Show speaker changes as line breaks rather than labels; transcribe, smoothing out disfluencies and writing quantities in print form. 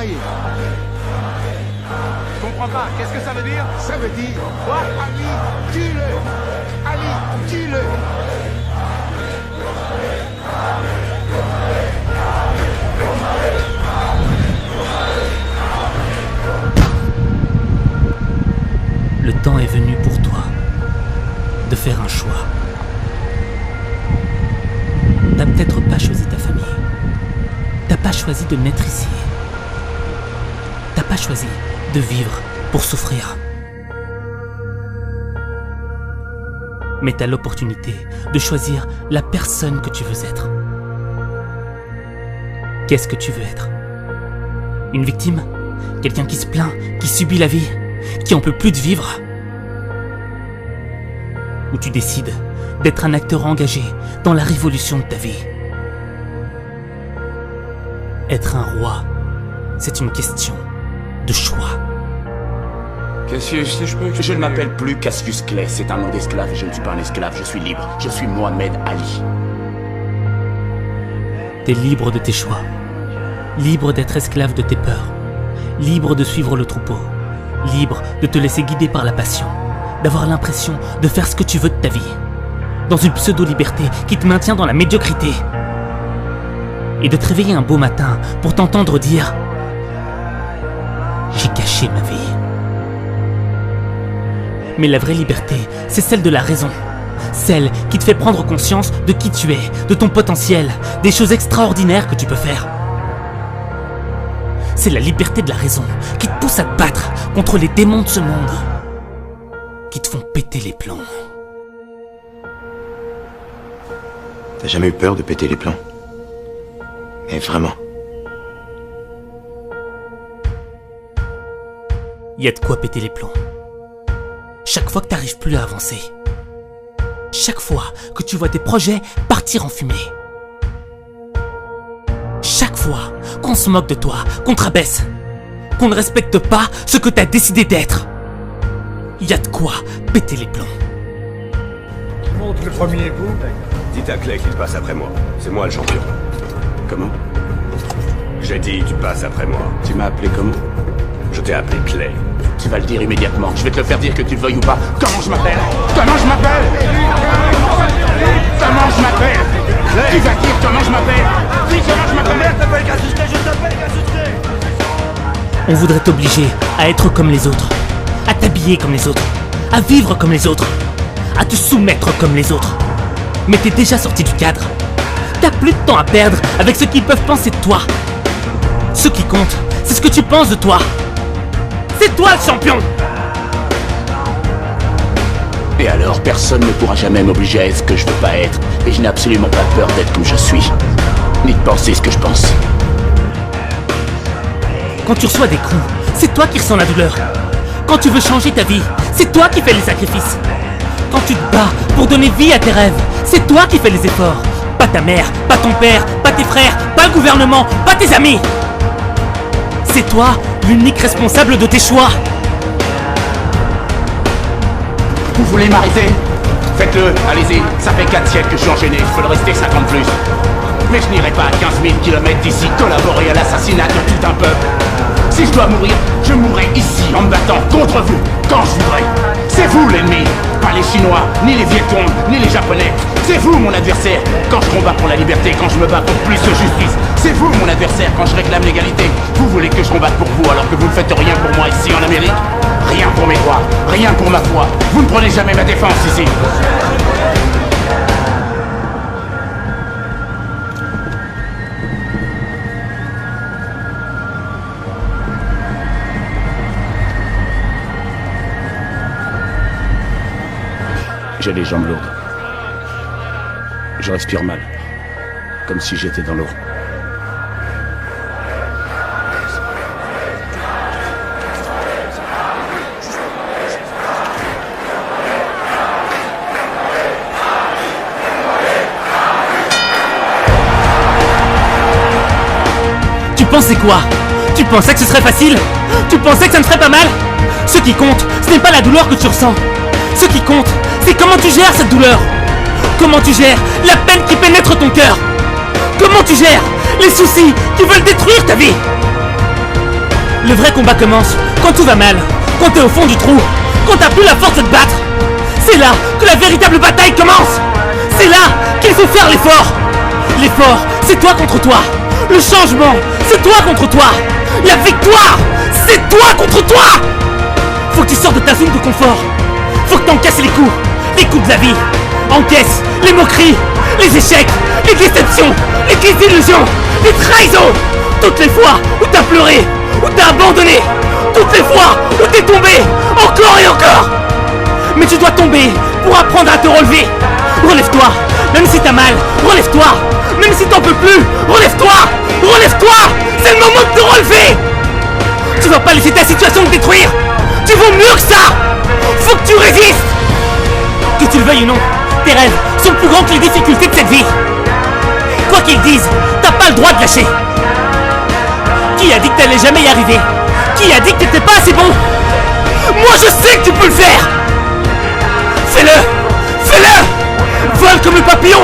émaillé.
Je comprends pas, qu'est-ce que ça veut dire?
Ça veut dire...
Quoi?
Ali, tue-le. Ali, tue-le.
Le temps est venu pour toi de faire un choix. T'as peut-être pas choisi ta famille. T'as pas choisi de naître ici. T'as pas choisi de vivre pour souffrir. Mais t'as l'opportunité de choisir la personne que tu veux être. Qu'est-ce que tu veux être? Une victime? Quelqu'un qui se plaint, qui subit la vie, qui en peut plus de vivre? Ou tu décides d'être un acteur engagé dans la révolution de ta vie? Être un roi, c'est une question de choix.
Cassius, si je peux... Je ne m'appelle plus Cassius Clay, c'est un nom d'esclave et je ne suis pas un esclave, je suis libre. Je suis Mohamed Ali.
T'es libre de tes choix, libre d'être esclave de tes peurs, libre de suivre le troupeau, libre de te laisser guider par la passion, d'avoir l'impression de faire ce que tu veux de ta vie, dans une pseudo-liberté qui te maintient dans la médiocrité, et de te réveiller un beau matin pour t'entendre dire « J'ai caché ma vie ». Mais la vraie liberté, c'est celle de la raison. Celle qui te fait prendre conscience de qui tu es, de ton potentiel, des choses extraordinaires que tu peux faire. C'est la liberté de la raison qui te pousse à te battre contre les démons de ce monde, qui te font péter les plombs.
T'as jamais eu peur de péter les plombs? Mais vraiment?
Y a de quoi péter les plombs. Chaque fois que t'arrives plus à avancer. Chaque fois que tu vois tes projets partir en fumée. Chaque fois qu'on se moque de toi, qu'on te rabaisse, qu'on ne respecte pas ce que t'as décidé d'être. Y a de quoi péter les plombs.
Qui monte le premier coup?
Dites à Clay qu'il passe après moi. C'est moi le champion.
Comment?
J'ai dit, tu passes après moi.
Tu m'as appelé comment?
Je t'ai appelé Clay.
Tu vas le dire immédiatement, je vais te le faire dire que tu le veuilles ou pas. Comment je m'appelle? Comment je m'appelle? Comment je m'appelle? Tu vas dire comment je m'appelle? Dis comment je m'appelle?
On voudrait t'obliger à être comme les autres, à t'habiller comme les autres, à vivre comme les autres, à te soumettre comme les autres. Mais t'es déjà sorti du cadre. T'as plus de temps à perdre avec ce qu'ils peuvent penser de toi. Ce qui compte, c'est ce que tu penses de toi. C'est toi le champion!
Et alors, personne ne pourra jamais m'obliger à être ce que je veux pas être. Et je n'ai absolument pas peur d'être comme je suis. Ni de penser ce que je pense.
Quand tu reçois des coups, c'est toi qui ressens la douleur. Quand tu veux changer ta vie, c'est toi qui fais les sacrifices. Quand tu te bats pour donner vie à tes rêves, c'est toi qui fais les efforts. Pas ta mère, pas ton père, pas tes frères, pas le gouvernement, pas tes amis. C'est toi l'unique responsable de tes choix.
Vous voulez m'arrêter? Faites-le, allez-y. Ça fait 4 siècles que je suis enchaîné, je peux le rester 50 plus. Mais je n'irai pas à 15 000 km d'ici collaborer à l'assassinat de tout un peuple. Si je dois mourir, je mourrai ici en me battant contre vous, quand je voudrais. C'est vous l'ennemi, pas les Chinois, ni les Vietcong, ni les Japonais. C'est vous mon adversaire, quand je combats pour la liberté, quand je me bats pour plus de justice. C'est vous mon adversaire, quand je réclame l'égalité. Vous voulez que je combatte pour vous alors que vous ne faites rien pour moi ici en Amérique? Rien pour mes droits, rien pour ma foi. Vous ne prenez jamais ma défense ici. J'ai les jambes lourdes. Je respire mal. Comme si j'étais dans l'eau.
Tu pensais quoi? Tu pensais que ce serait facile? Tu pensais que ça ne serait pas mal? Ce qui compte, ce n'est pas la douleur que tu ressens. Ce qui compte, c'est comment tu gères cette douleur. Comment tu gères la peine qui pénètre ton cœur. Comment tu gères les soucis qui veulent détruire ta vie. Le vrai combat commence quand tout va mal, quand t'es au fond du trou, quand t'as plus la force de te battre. C'est là que la véritable bataille commence. C'est là qu'il faut faire l'effort. L'effort, c'est toi contre toi. Le changement, c'est toi contre toi. La victoire, c'est toi contre toi. Faut que tu sortes de ta zone de confort. Faut que t'encaisses les coups de la vie. Encaisse les moqueries, les échecs, les déceptions, les désillusions, les trahisons. Toutes les fois où t'as pleuré, où t'as abandonné. Toutes les fois où t'es tombé, encore et encore. Mais tu dois tomber pour apprendre à te relever. Relève-toi, même si t'as mal, relève-toi. Même si t'en peux plus, relève-toi. Relève-toi, c'est le moment de te relever. Tu vas pas laisser ta situation te détruire. Tu vaux mieux que ça. Faut que tu résistes. Que tu le veuilles ou non, tes rêves sont plus grands que les difficultés de cette vie. Quoi qu'ils disent, t'as pas le droit de lâcher. Qui a dit que t'allais jamais y arriver? Qui a dit que t'étais pas assez bon? Moi je sais que tu peux le faire. Fais-le. Fais-le. Vole comme le papillon.